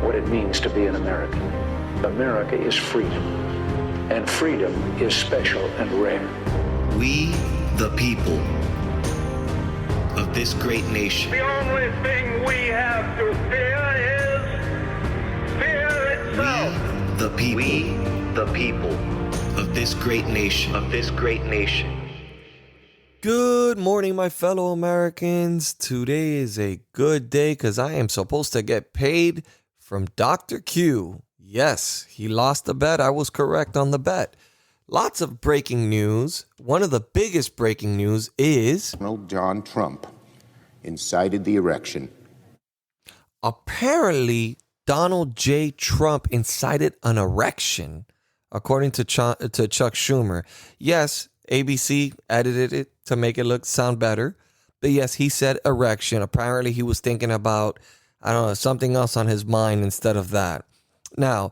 what it means to be an American. America is freedom, and freedom is special and rare. We, the people of this great nation. The only thing we have to fear is fear itself. We, the people of this great nation. Good morning, my fellow Americans. Today is a good day because I am supposed to get paid from Dr. Q. Yes, he lost the bet. I was correct on the bet. Lots of breaking news. One of the biggest breaking news is Donald John Trump incited the erection. Apparently, Donald J. Trump incited an erection, according to Chuck Schumer. Yes, ABC edited it to make it sound better. But yes, he said erection. Apparently, he was thinking about, something else on his mind instead of that. Now,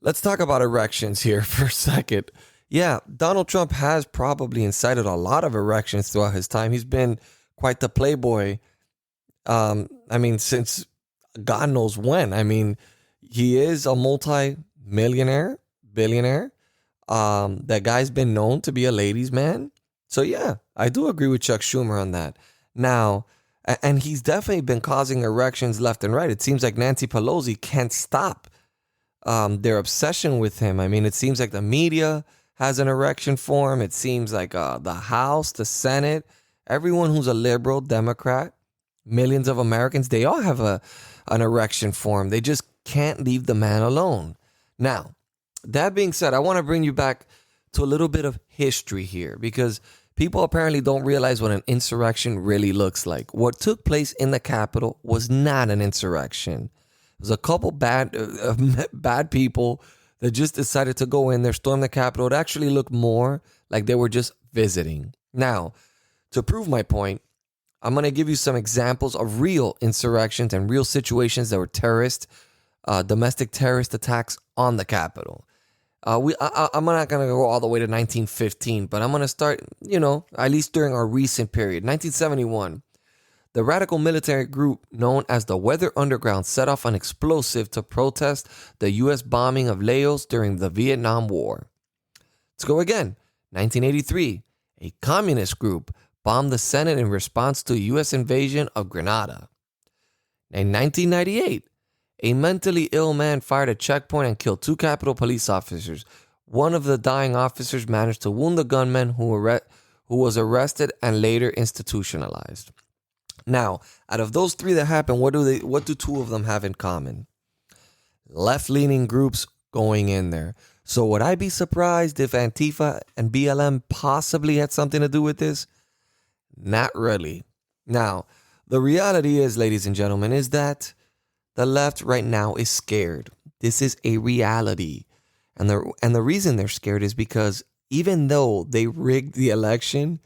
let's talk about erections here for a second. Yeah, Donald Trump has probably incited a lot of erections throughout his time. He's been quite the playboy. Since God knows when. He is a multi-millionaire, billionaire. That guy's been known to be a ladies' man. So yeah, I do agree with Chuck Schumer on that. Now, and he's definitely been causing erections left and right. It seems like Nancy Pelosi can't stop their obsession with him. It seems like the media has an erection for him. It seems like the House, the Senate, everyone who's a liberal, Democrat, millions of Americans, they all have an erection for him. They just can't leave the man alone. Now, that being said, I want to bring you back to a little bit of history here because people apparently don't realize what an insurrection really looks like. What took place in the Capitol was not an insurrection. It was a couple bad people that just decided to go in there, storm the Capitol. It actually looked more like they were just visiting. Now, to prove my point, I'm going to give you some examples of real insurrections and real situations that were domestic terrorist attacks on the Capitol. I'm not going to go all the way to 1915, but I'm going to start, at least during our recent period. 1971, the radical military group known as the Weather Underground set off an explosive to protest the U.S. bombing of Laos during the Vietnam War. Let's go again. 1983, a communist group bombed the Senate in response to a U.S. invasion of Grenada. In 1998, a mentally ill man fired a checkpoint and killed 2 Capitol police officers. One of the dying officers managed to wound the gunman who was arrested and later institutionalized. Now, out of those 3 that happened, what do 2 of them have in common? Left-leaning groups going in there. So would I be surprised if Antifa and BLM possibly had something to do with this? Not really. Now, the reality is, ladies and gentlemen, is that the left right now is scared. This is a reality. And the reason they're scared is because even though they rigged the election,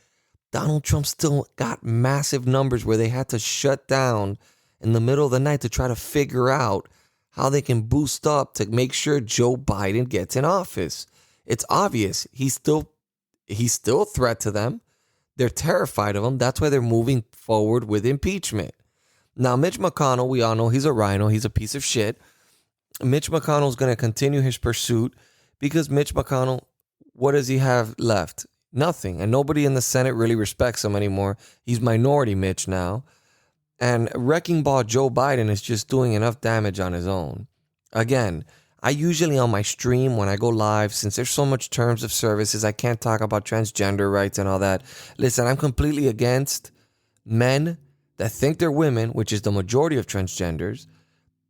Donald Trump still got massive numbers where they had to shut down in the middle of the night to try to figure out how they can boost up to make sure Joe Biden gets in office. It's obvious. He's still a threat to them. They're terrified of him. That's why they're moving forward with impeachment. Now, Mitch McConnell, we all know he's a rhino. He's a piece of shit. Mitch McConnell's going to continue his pursuit because Mitch McConnell, what does he have left? Nothing. And nobody in the Senate really respects him anymore. He's minority Mitch now. And Wrecking Ball Joe Biden is just doing enough damage on his own. Again, I usually on my stream when I go live, since there's so much terms of services, I can't talk about transgender rights and all that. Listen, I'm completely against men that think they're women, which is the majority of transgenders,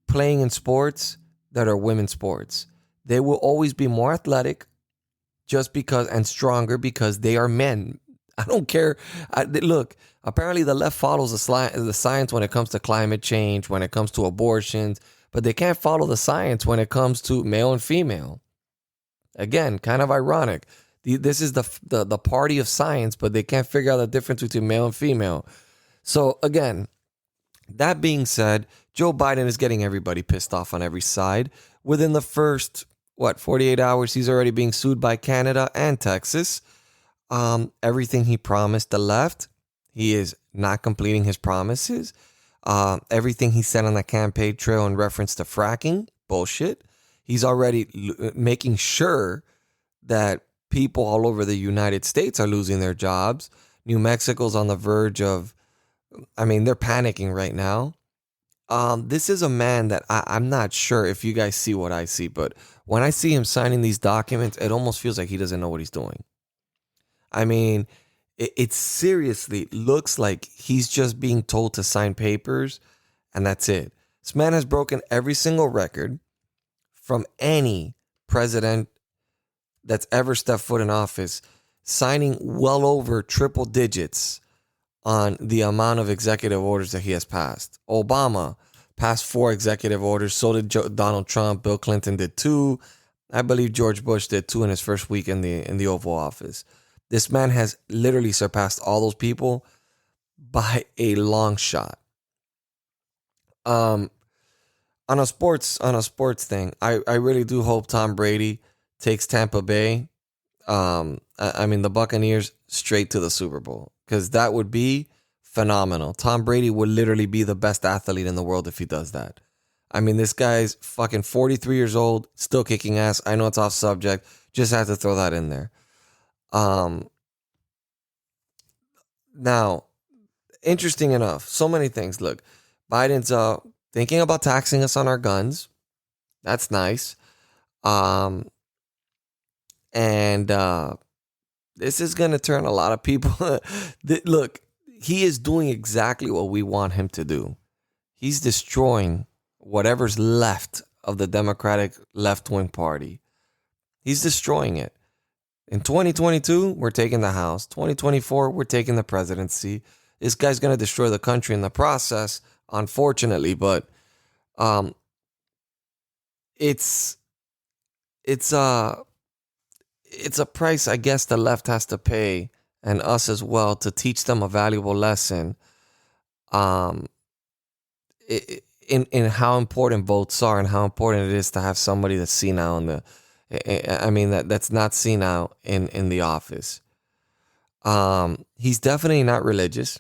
playing in sports that are women's sports. They will always be more athletic just because and stronger because they are men. I don't care. Look, apparently the left follows the science when it comes to climate change, when it comes to abortions, but they can't follow the science when it comes to male and female. Again, kind of ironic. This is the party of science, but they can't figure out the difference between male and female. So again, that being said, Joe Biden is getting everybody pissed off on every side. Within the first, 48 hours, he's already being sued by Canada and Texas. Everything he promised the left, he is not completing his promises. Everything he said on the campaign trail in reference to fracking, bullshit. He's already making sure that people all over the United States are losing their jobs. New Mexico's on the verge of, they're panicking right now. This is a man that I'm not sure if you guys see what I see, but when I see him signing these documents, it almost feels like he doesn't know what he's doing. I mean, it seriously looks like he's just being told to sign papers and that's it. This man has broken every single record from any president that's ever stepped foot in office, signing well over triple digits on the amount of executive orders that he has passed. Obama passed 4 executive orders. So did Donald Trump. Bill Clinton did 2. I believe George Bush did 2 in his first week in the Oval Office. This man has literally surpassed all those people by a long shot. On a sports thing, I really do hope Tom Brady takes Tampa Bay. The Buccaneers straight to the Super Bowl, because that would be phenomenal. Tom Brady would literally be the best athlete in the world if he does that. This guy's fucking 43 years old, still kicking ass. I know it's off subject, just had to throw that in there. Now, interesting enough, so many things. Look, Biden's thinking about taxing us on our guns. That's nice. This is going to turn a lot of people. Look, he is doing exactly what we want him to do. He's destroying whatever's left of the Democratic left-wing party. He's destroying it. In 2022, we're taking the House. 2024, we're taking the presidency. This guy's going to destroy the country in the process, unfortunately, but it's a price, I guess, the left has to pay, and us as well, to teach them a valuable lesson in how important votes are and how important it is to have somebody that's senile that's not senile in the office. He's definitely not religious.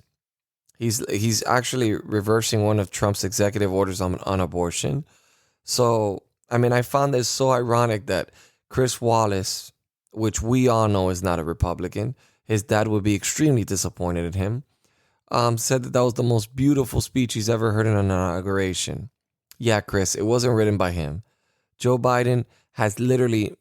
He's actually reversing one of Trump's executive orders on abortion. So, I found this so ironic that Chris Wallace, which we all know is not a Republican, his dad would be extremely disappointed in him, said that was the most beautiful speech he's ever heard in an inauguration. Yeah, Chris, it wasn't written by him. Joe Biden has literally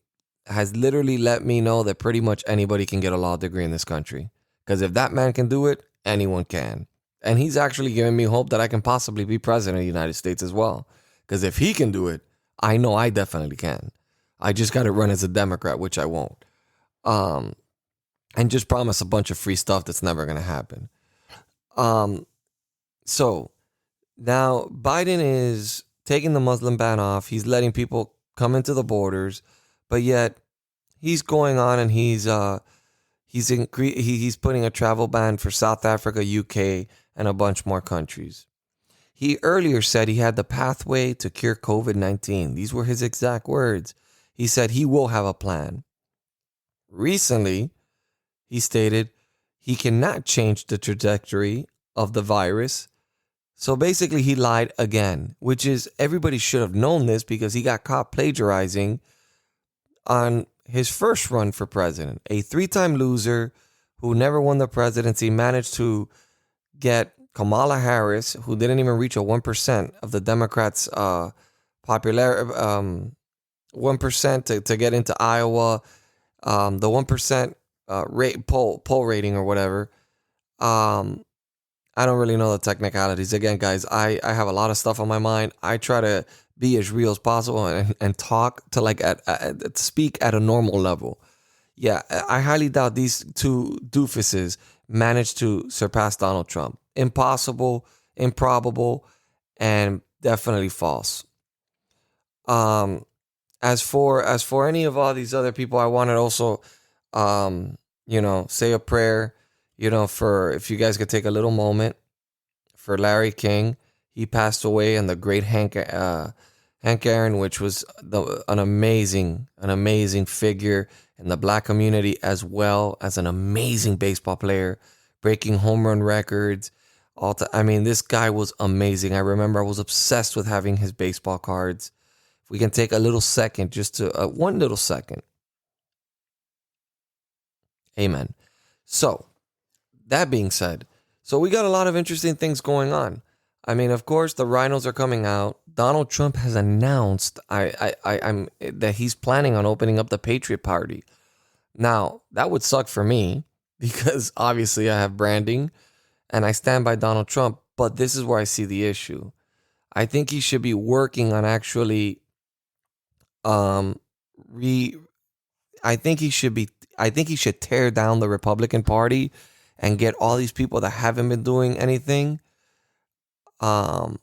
let me know that pretty much anybody can get a law degree in this country. Because if that man can do it, anyone can. And he's actually giving me hope that I can possibly be president of the United States as well. Because if he can do it, I know I definitely can. I just got to run as a Democrat, which I won't. And just promise a bunch of free stuff that's never going to happen. So now Biden is taking the Muslim ban off. He's letting people come into the borders, but yet he's going on and he's putting a travel ban for South Africa, UK, and a bunch more countries. He earlier said he had the pathway to cure COVID-19. These were his exact words. He said he will have a plan. Recently, he stated he cannot change the trajectory of the virus. So basically, he lied again, which is, everybody should have known this because he got caught plagiarizing on his first run for president. A 3-time loser who never won the presidency managed to get Kamala Harris, who didn't even reach a 1% of the Democrats' popularity, 1% to get into Iowa, the 1% poll rating or whatever. I don't really know the technicalities. Again, guys, I have a lot of stuff on my mind. I try to be as real as possible and talk to speak at a normal level. Yeah, I highly doubt these two doofuses managed to surpass Donald Trump. Impossible, improbable, and definitely false. As for any of all these other people, I wanted also, say a prayer, for, if you guys could take a little moment for Larry King. He passed away, and the great Hank Aaron, which was an amazing figure in the black community, as well as an amazing baseball player, breaking home run records, I mean, this guy was amazing. I remember I was obsessed with having his baseball cards. If we can take a little second, just to one little second. Amen. So, that being said, so we got a lot of interesting things going on. I mean, of course, the rhinos are coming out. Donald Trump has announced that he's planning on opening up the Patriot Party. Now, that would suck for me because obviously I have branding and I stand by Donald Trump, but this is where I see the issue. I think he should be working on actually I think he should tear down the Republican Party and get all these people that haven't been doing anything taking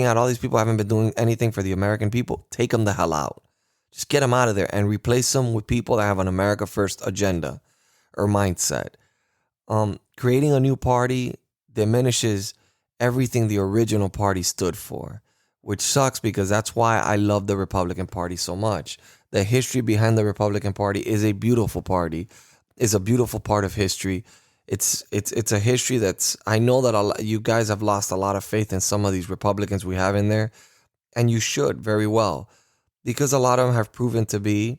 out all these people who haven't been doing anything for the American people. Take them the hell out. Just get them out of there and replace them with people that have an America First agenda or mindset. Creating a new party diminishes everything the original party stood for, which sucks because that's why I love the Republican Party so much. The history behind the Republican Party is a beautiful party, is a beautiful part of history. It's a history that's, I know that you guys have lost a lot of faith in some of these Republicans we have in there, and you should very well, because a lot of them have proven to be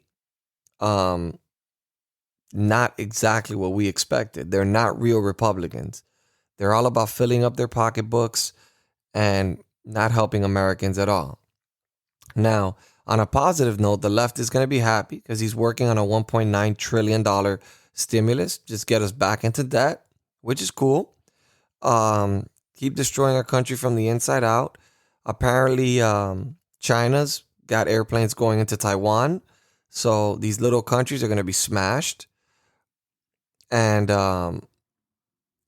not exactly what we expected. They're not real Republicans. They're all about filling up their pocketbooks and not helping Americans at all. Now, on a positive note, the left is going to be happy because he's working on a $1.9 trillion stimulus. Just get us back into debt, which is cool. Keep destroying our country from the inside out. Apparently, China's got airplanes going into Taiwan. So these little countries are going to be smashed. And, oh,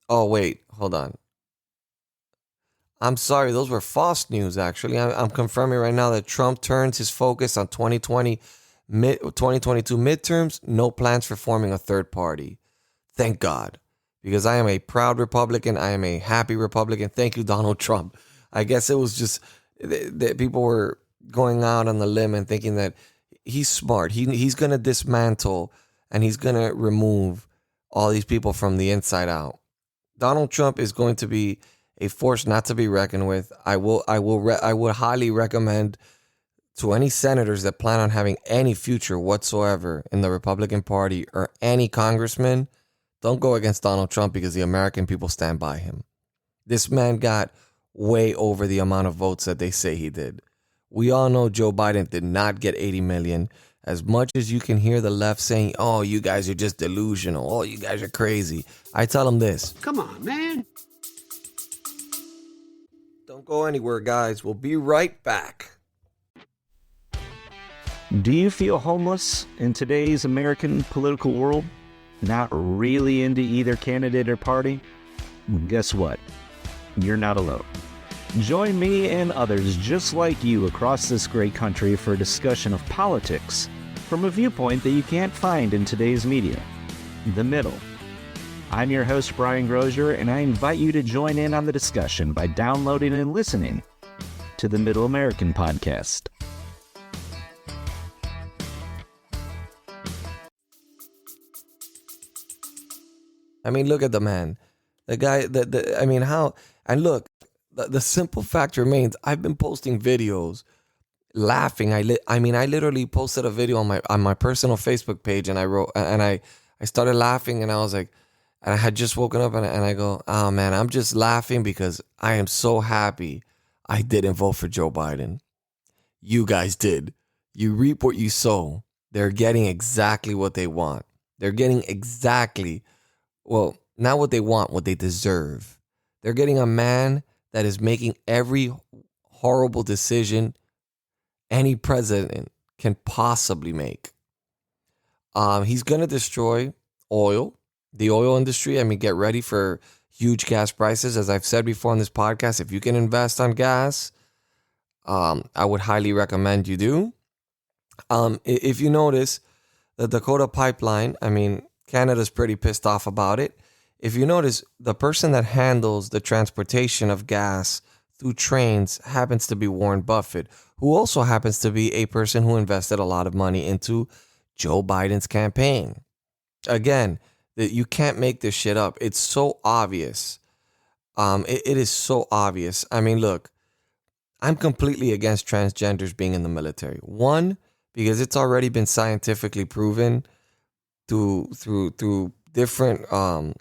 wait, hold on. I'm sorry, those were false news, actually. I'm confirming right now that Trump turns his focus on 2022 midterms, no plans for forming a third party. Thank God, because I am a proud Republican. I am a happy Republican. Thank you, Donald Trump. I guess it was just that people were going out on the limb and thinking that he's smart. He's going to dismantle and he's going to remove all these people from the inside out. Donald Trump is going to be a force not to be reckoned with. I would highly recommend to any senators that plan on having any future whatsoever in the Republican Party or any congressman, don't go against Donald Trump because the American people stand by him. This man got way over the amount of votes that they say he did. We all know Joe Biden did not get 80 million. As much as you can hear the left saying, oh, you guys are just delusional. Oh, you guys are crazy. I tell them this. Come on, man. Don't go anywhere, guys. We'll be right back. Do you feel homeless in today's American political world? Not really into either candidate or party? Well, guess what? You're not alone. Join me and others just like you across this great country for a discussion of politics from a viewpoint that you can't find in today's media, the middle. I'm your host, Brian Grozier, and I invite you to join in on the discussion by downloading and listening to the Middle American Podcast. I mean, look at the man. The guy, look, the simple fact remains, I've been posting videos laughing. I literally posted a video on my personal Facebook page, and I started laughing, and I was like, and I had just woken up, and I go, oh man, I'm just laughing because I am so happy I didn't vote for Joe Biden. You guys did. You reap what you sow. They're getting exactly what they want. They're getting exactly, well, not what they want, what they deserve. They're getting a man that is making every horrible decision any president can possibly make. He's going to destroy the oil industry. I mean, get ready for huge gas prices. As I've said before on this podcast, if you can invest on gas, I would highly recommend you do. If you notice, the Dakota pipeline, I mean, Canada's pretty pissed off about it. If you notice, the person that handles the transportation of gas through trains happens to be Warren Buffett, who also happens to be a person who invested a lot of money into Joe Biden's campaign. Again, that you can't make this shit up. It's so obvious It is so obvious. I mean, look, I'm completely against transgenders being in the military. One, because it's already been scientifically proven through different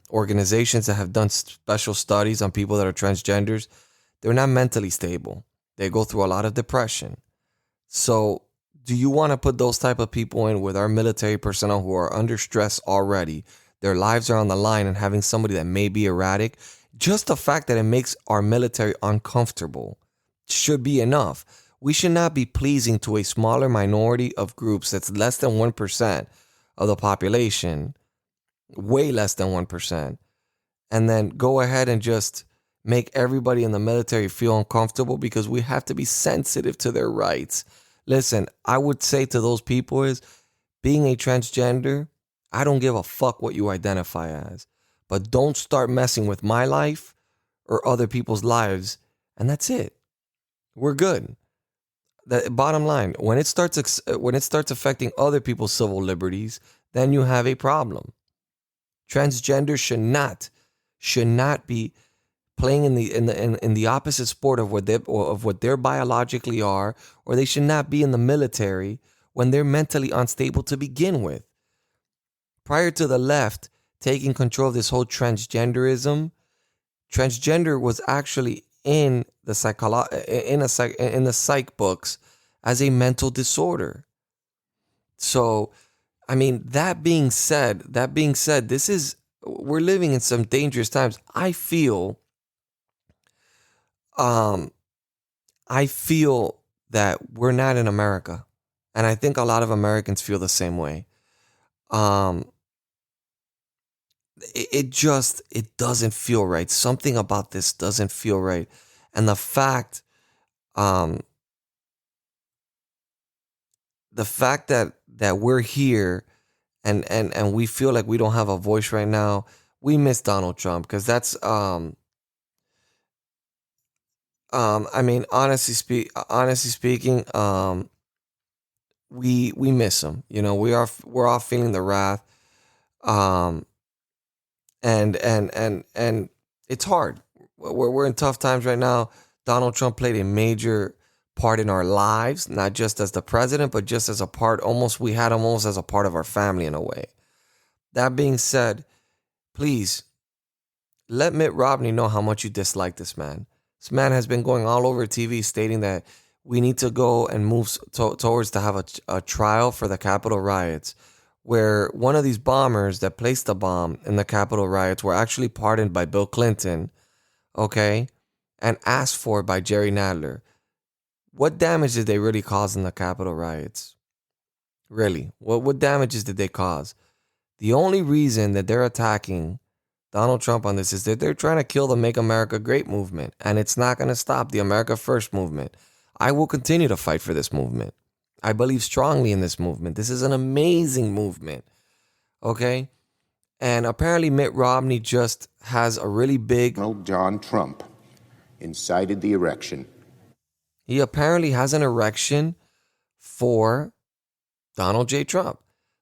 organizations that have done special studies on people that are transgenders. They're not mentally stable. They go through a lot of depression. So do you want to put those type of people in with our military personnel who are under stress already? Their lives are on the line, and having somebody that may be erratic, just the fact that it makes our military uncomfortable should be enough. We should not be pleasing to a smaller minority of groups that's less than 1% of the population, way less than 1%, and then go ahead and just make everybody in the military feel uncomfortable because we have to be sensitive to their rights. Listen, I would say to those people is, being a transgender, I don't give a fuck what you identify as, but don't start messing with my life or other people's lives, and that's it. We're good. The bottom line, when it starts affecting other people's civil liberties, then you have a problem. Transgender should not be playing in the opposite sport of what they're biologically are, or they should not be in the military when they're mentally unstable to begin with. Prior to the left taking control of this whole transgenderism, transgender was actually in the psych books as a mental disorder. So, I mean, that being said, we're living in some dangerous times. I feel that we're not in America, and I think a lot of Americans feel the same way. It doesn't feel right. Something about this doesn't feel right. And the fact that we're here and we feel like we don't have a voice right now, we miss Donald Trump, because that's I mean, honestly speaking, we miss him. You know, we're all feeling the wrath. And it's hard. We're in tough times right now. Donald Trump played a major part in our lives, not just as the president, but just as a part. We had him almost as a part of our family in a way. That being said, please let Mitt Romney know how much you dislike this man. This man has been going all over TV stating that we need to go and move towards to have a trial for the Capitol riots, where one of these bombers that placed the bomb in the Capitol riots were actually pardoned by Bill Clinton, okay, and asked for by Jerry Nadler. What damage did they really cause in the Capitol riots? Really, what damages did they cause? The only reason that they're attacking Donald Trump on this is that they're trying to kill the Make America Great movement, and it's not going to stop the America First movement. I will continue to fight for this movement. I believe strongly in this movement. This is an amazing movement, okay? And apparently Mitt Romney just has a really big... Donald John Trump incited the erection. He apparently has an erection for Donald J. Trump.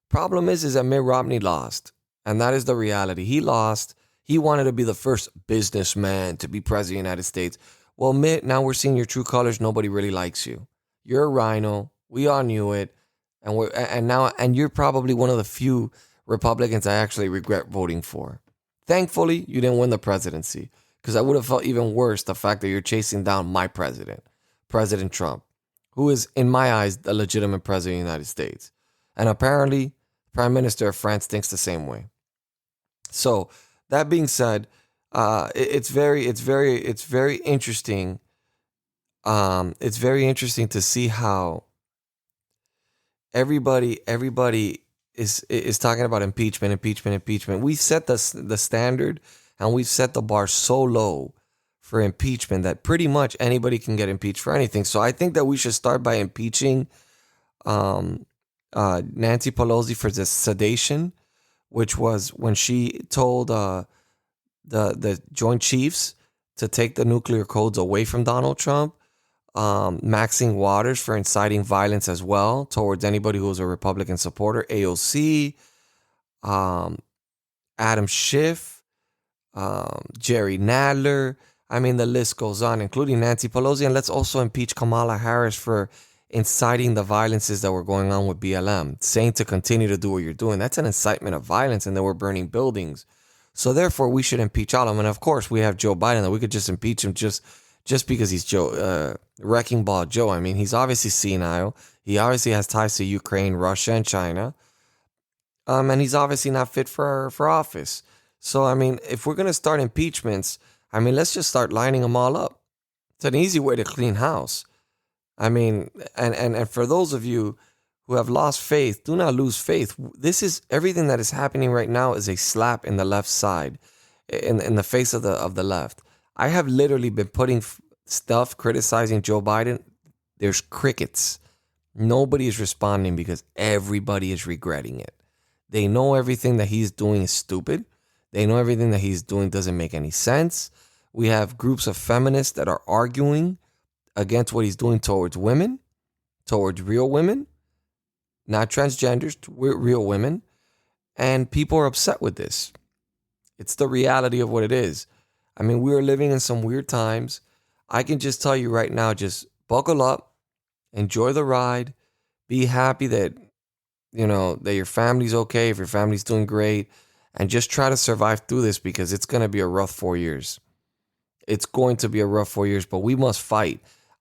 Problem is that Mitt Romney lost, and that is the reality. He lost. He wanted to be the first businessman to be president of the United States. Well, Mitt, now we're seeing your true colors. Nobody really likes you. You're a rhino. We all knew it. And you're probably one of the few Republicans I actually regret voting for. Thankfully, you didn't win the presidency, because I would have felt even worse the fact that you're chasing down my president, President Trump, who is, in my eyes, the legitimate president of the United States. And apparently, Prime Minister of France thinks the same way. So, that being said, it's very interesting. It's very interesting to see how everybody is talking about impeachment. We've set the standard, and we've set the bar so low for impeachment that pretty much anybody can get impeached for anything. So I think that we should start by impeaching Nancy Pelosi for the sedation, which was when she told the Joint Chiefs to take the nuclear codes away from Donald Trump. Maxine Waters for inciting violence as well towards anybody who was a Republican supporter. AOC, Adam Schiff, Jerry Nadler. I mean, the list goes on, including Nancy Pelosi. And let's also impeach Kamala Harris for inciting the violences that were going on with BLM, saying to continue to do what you're doing. That's an incitement of violence, and they were burning buildings. So therefore, we should impeach all of them. And of course, we have Joe Biden that we could just impeach him just because he's Wrecking Ball Joe. I mean, he's obviously senile. He obviously has ties to Ukraine, Russia, and China. And he's obviously not fit for office. So, I mean, if we're going to start impeachments, I mean, let's just start lining them all up. It's an easy way to clean house. I mean, and for those of you who have lost faith, do not lose faith. This is everything that is happening right now is a slap in the left side, in the face of the left. I have literally been putting stuff criticizing Joe Biden. There's crickets. Nobody is responding because everybody is regretting it. They know everything that he's doing is stupid. They know everything that he's doing doesn't make any sense. We have groups of feminists that are arguing against what he's doing towards women, towards real women, not transgenders, real women. And people are upset with this. It's the reality of what it is. I mean, we are living in some weird times. I can just tell you right now, just buckle up, enjoy the ride, be happy that, you know, that your family's okay, if your family's doing great, and just try to survive through this because it's going to be a rough 4 years. It's going to be a rough 4 years, but we must fight.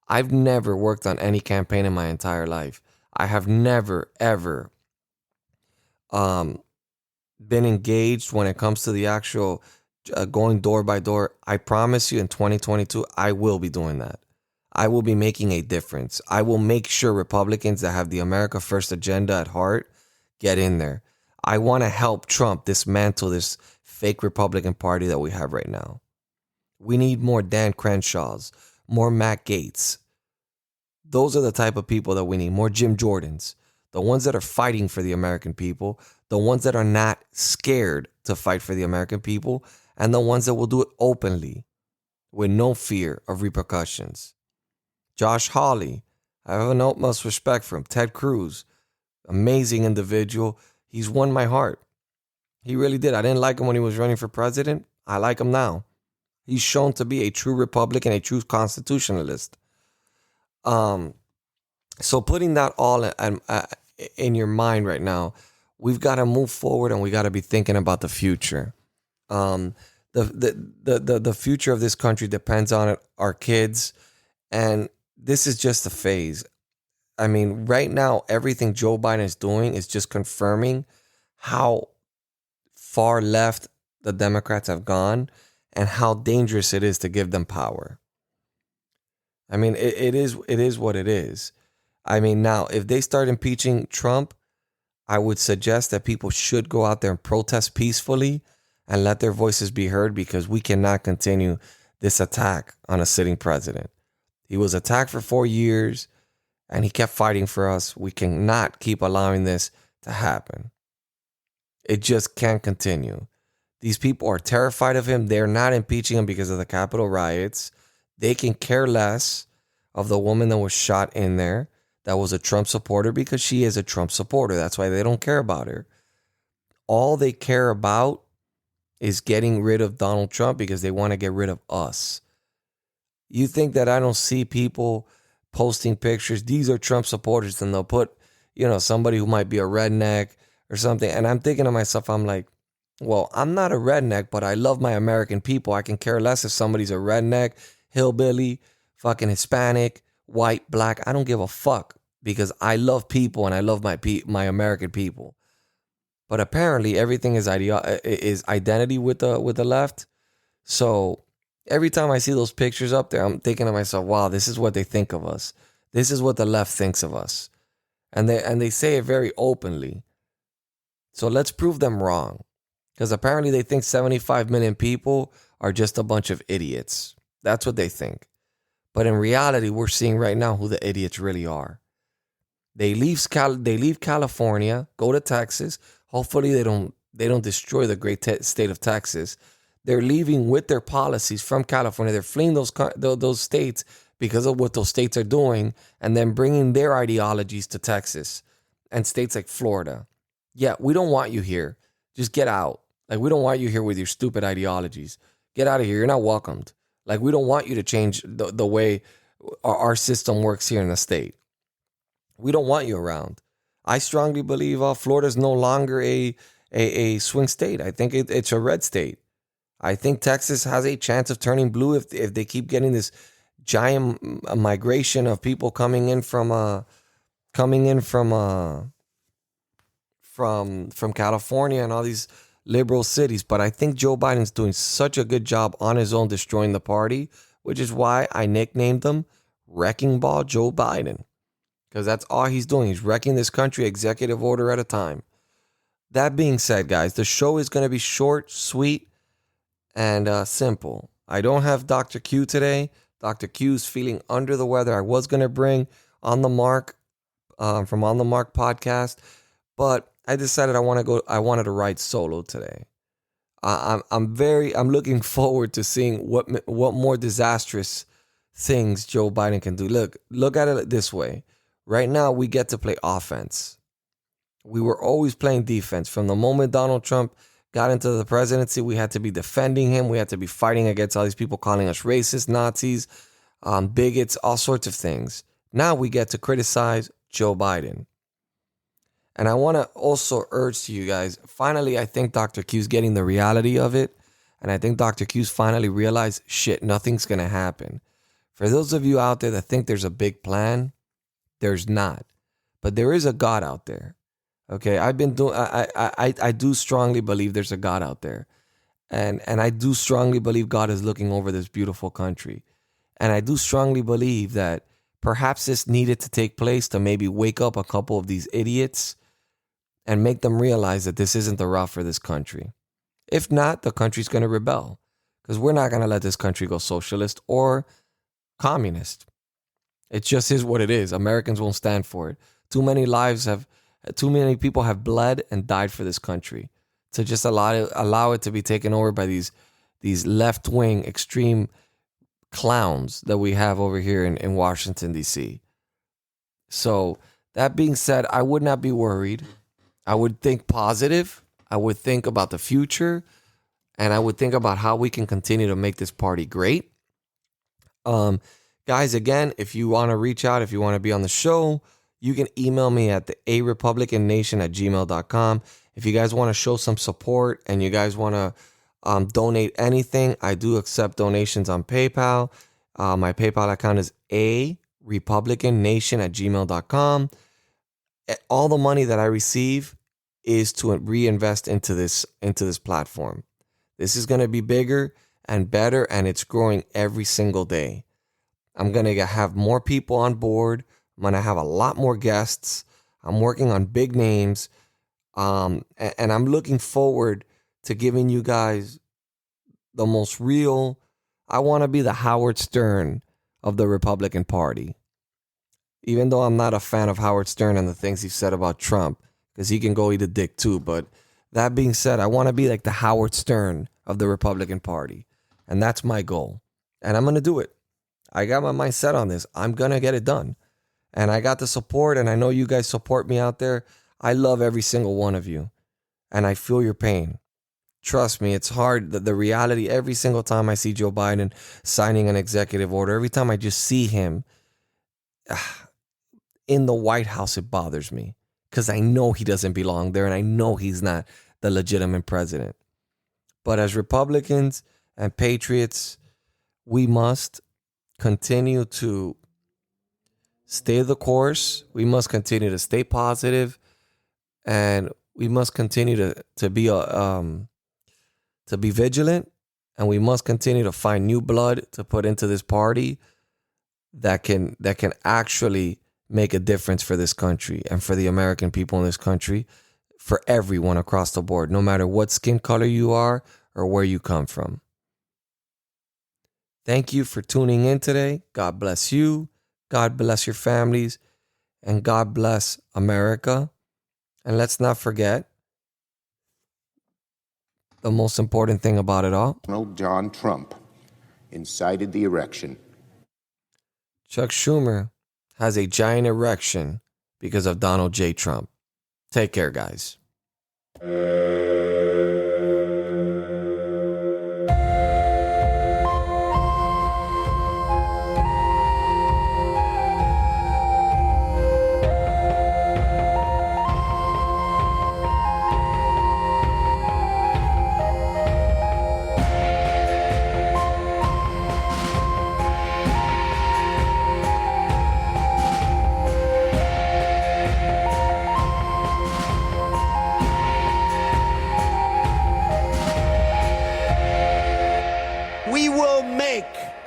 I've never worked on any campaign in my entire life. I have never, ever been engaged when it comes to the actual going door by door. I promise you in 2022, I will be doing that. I will be making a difference. I will make sure Republicans that have the America First agenda at heart get in there. I want to help Trump dismantle this fake Republican Party that we have right now. We need more Dan Crenshaws, more Matt Gaetz. Those are the type of people that we need. More Jim Jordans. The ones that are fighting for the American people. The ones that are not scared to fight for the American people. And the ones that will do it openly with no fear of repercussions. Josh Hawley. I have an utmost respect for him. Ted Cruz. Amazing individual. He's won my heart. He really did. I didn't like him when he was running for president. I like him now. He's shown to be a true Republican, a true constitutionalist. So putting that all in your mind right now, we've got to move forward and we got to be thinking about the future. The future of this country depends on it, our kids, and this is just a phase. I mean, right now, everything Joe Biden is doing is just confirming how far left the Democrats have gone and how dangerous it is to give them power. I mean, it is what it is. I mean, now, if they start impeaching Trump, I would suggest that people should go out there and protest peacefully and let their voices be heard because we cannot continue this attack on a sitting president. He was attacked for 4 years. And he kept fighting for us. We cannot keep allowing this to happen. It just can't continue. These people are terrified of him. They're not impeaching him because of the Capitol riots. They can care less of the woman that was shot in there that was a Trump supporter because she is a Trump supporter. That's why they don't care about her. All they care about is getting rid of Donald Trump because they want to get rid of us. You think that I don't see people posting pictures, these are Trump supporters, and they'll put, you know, somebody who might be a redneck or something. And I'm thinking to myself, I'm like, well, I'm not a redneck, but I love my American people. I can care less if somebody's a redneck, hillbilly, fucking Hispanic, white, black. I don't give a fuck because I love people and I love my American people. But apparently everything is identity with the left. So every time I see those pictures up there, I'm thinking to myself, wow, this is what they think of us. This is what the left thinks of us. And they say it very openly. So let's prove them wrong. Because apparently they think 75 million people are just a bunch of idiots. That's what they think. But in reality, we're seeing right now who the idiots really are. They leave California, go to Texas. Hopefully they don't destroy the great state of Texas. They're leaving with their policies from California. They're fleeing those states because of what those states are doing and then bringing their ideologies to Texas and states like Florida. Yeah, we don't want you here. Just get out. Like, we don't want you here with your stupid ideologies. Get out of here. You're not welcomed. Like, we don't want you to change the way our system works here in the state. We don't want you around. I strongly believe Florida is no longer a swing state. I think it's a red state. I think Texas has a chance of turning blue if they keep getting this giant migration of people coming in from California and all these liberal cities. But I think Joe Biden's doing such a good job on his own destroying the party, which is why I nicknamed him Wrecking Ball Joe Biden, because that's all he's doing. He's wrecking this country executive order at a time. That being said, guys, the show is going to be short, sweet, and simple. I don't have Dr. Q today. Dr. Q's feeling under the weather. I was going to bring On the Mark from On the Mark podcast, but I decided I wanted to ride solo today. I'm looking forward to seeing what more disastrous things Joe Biden can do. Look at it this way. Right now, we get to play offense. We were always playing defense. From the moment Donald Trump got into the presidency, we had to be defending him. We had to be fighting against all these people calling us racist, Nazis, bigots, all sorts of things. Now we get to criticize Joe Biden. And I want to also urge to you guys, finally, I think Dr. Q's getting the reality of it. And I think Dr. Q's finally realized, shit, nothing's going to happen. For those of you out there that think there's a big plan, there's not. But there is a God out there. Okay, I do strongly believe there's a God out there. And I do strongly believe God is looking over this beautiful country. And I do strongly believe that perhaps this needed to take place to maybe wake up a couple of these idiots and make them realize that this isn't the route for this country. If not, the country's going to rebel, because we're not going to let this country go socialist or communist. It just is what it is. Americans won't stand for it. Too many people have bled and died for this country to just allow it to be taken over by these left-wing extreme clowns that we have over here in Washington, D.C. So that being said, I would not be worried. I would think positive. I would think about the future, and I would think about how we can continue to make this party great. Guys, again, if you want to reach out, if you want to be on the show, you can email me at the arepublicannation@gmail.com. If you guys want to show some support and you guys want to donate anything, I do accept donations on PayPal. My PayPal account is arepublicannation@gmail.com. All the money that I receive is to reinvest into this platform. This is going to be bigger and better, and it's growing every single day. I'm going to have more people on board. I'm going to have a lot more guests. I'm working on big names. And I'm looking forward to giving you guys the most real. I want to be the Howard Stern of the Republican Party. Even though I'm not a fan of Howard Stern and the things he said about Trump, because he can go eat a dick too. But that being said, I want to be like the Howard Stern of the Republican Party. And that's my goal. And I'm going to do it. I got my mind set on this. I'm going to get it done. And I got the support, and I know you guys support me out there. I love every single one of you. And I feel your pain. Trust me, it's hard. The reality, every single time I see Joe Biden signing an executive order, every time I just see him in the White House, it bothers me. Because I know he doesn't belong there, and I know he's not the legitimate president. But as Republicans and patriots, we must continue to stay the course. We must continue to stay positive, and we must continue to be vigilant, and we must continue to find new blood to put into this party that can actually make a difference for this country and for the American people in this country, for everyone across the board, no matter what skin color you are or where you come from. Thank you for tuning in today. God bless you. God bless your families. And God bless America. And let's not forget the most important thing about it all. Donald John Trump incited the erection. Chuck Schumer has a giant erection because of Donald J. Trump. Take care, guys.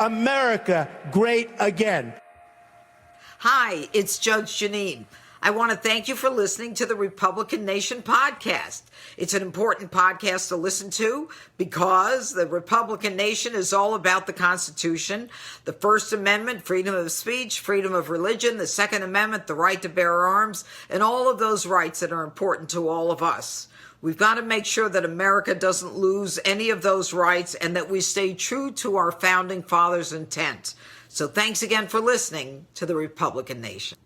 America great again. Hi, it's Judge Janine. I want to thank you for listening to the Republican Nation podcast. It's an important podcast to listen to because the Republican Nation is all about the Constitution, the First Amendment, freedom of speech, freedom of religion, the Second Amendment, the right to bear arms, and all of those rights that are important to all of us. We've got to make sure that America doesn't lose any of those rights and that we stay true to our founding fathers' intent. So thanks again for listening to the Republican Nation.